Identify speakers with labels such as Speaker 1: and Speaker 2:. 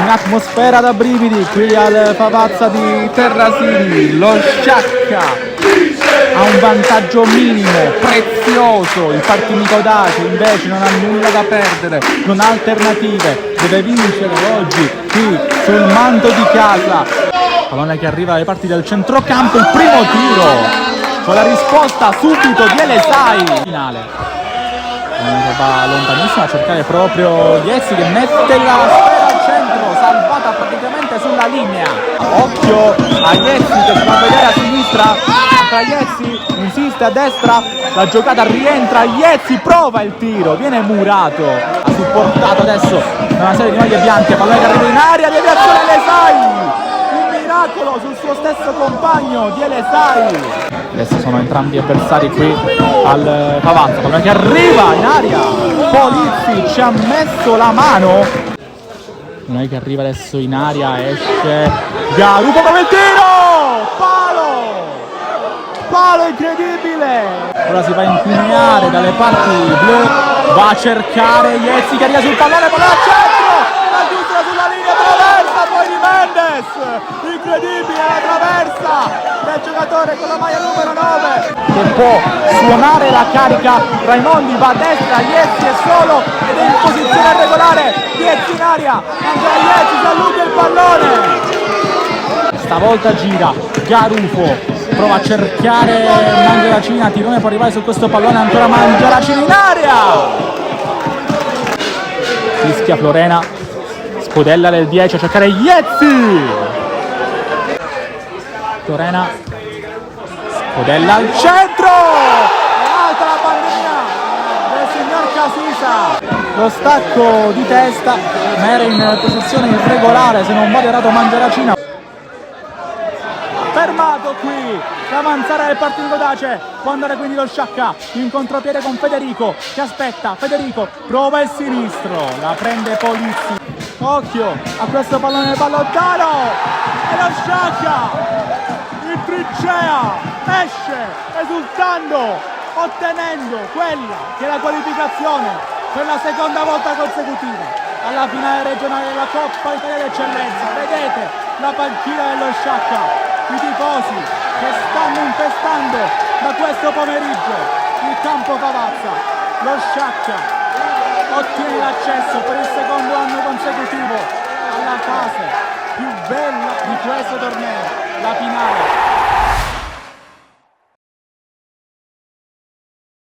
Speaker 1: un'atmosfera da brividi qui al Pavazza di Terrasini. Lo Sciacca ha un vantaggio minimo, prezioso. Il Partinico Daci invece non ha nulla da perdere, non ha alternative, deve vincere oggi qui sul manto di casa. Pallone che arriva dalle parti del centrocampo, il primo tiro con la risposta subito di Elesai. Finale. Va lontanissimo a cercare proprio Iezzi che mette la sfera al centro, salvata praticamente sulla linea. Occhio a Iezzi che si va a vedere a sinistra, entra Iezzi, insiste a destra, la giocata rientra, Iezzi prova il tiro, viene murato, ha supportato adesso una serie di maglie bianche, pallone che arriva in aria, deviazione Elesai. Miracolo sul suo stesso compagno di Elesai. Adesso sono entrambi avversari qui al Pavazza, pallone che arriva in aria, Polizzi ci ha messo la mano. Noi che arriva adesso in aria, esce Garufo come il tiro, palo incredibile. Ora si va a inclinare dalle parti blu, va a cercare Iezzi che arriva sul pallone al centro, la chiusura sulla linea, traversa poi di Mendes, incredibile la traversa del giocatore con la maglia numero 9 che può suonare la carica. Raimondi va a destra, Iezzi è solo ed è in posizione regolare, Iezzi in aria, ancora Iezzi si allunga il pallone, stavolta gira Garufo, prova a cercare Mangiaracini, Tirone può arrivare su questo pallone, ancora Mangiaracini in aria, fischia Florena, Spodella del 10 a cercare Iezzi, Florena, Spodella al centro, è alta la bandierina del signor Casisa, lo stacco di testa, ma era in posizione irregolare se non vado errato Mangiaracina. Fermato qui l'avanzare del Partinico Dace, può andare quindi lo Sciacca in contropiede con Federico che aspetta, Federico prova il sinistro, la prende Polizzi, occhio a questo pallone del ballottano e lo Sciacca in trincea esce esultando, ottenendo quella che è la qualificazione per la seconda volta consecutiva alla finale regionale della Coppa Italia d'Eccellenza. Vedete la panchina dello Sciacca, i tifosi che stanno infestando da questo pomeriggio il campo Pavazza. Lo Sciacca ottiene l'accesso per il secondo anno consecutivo alla fase più bella di questo torneo, la finale.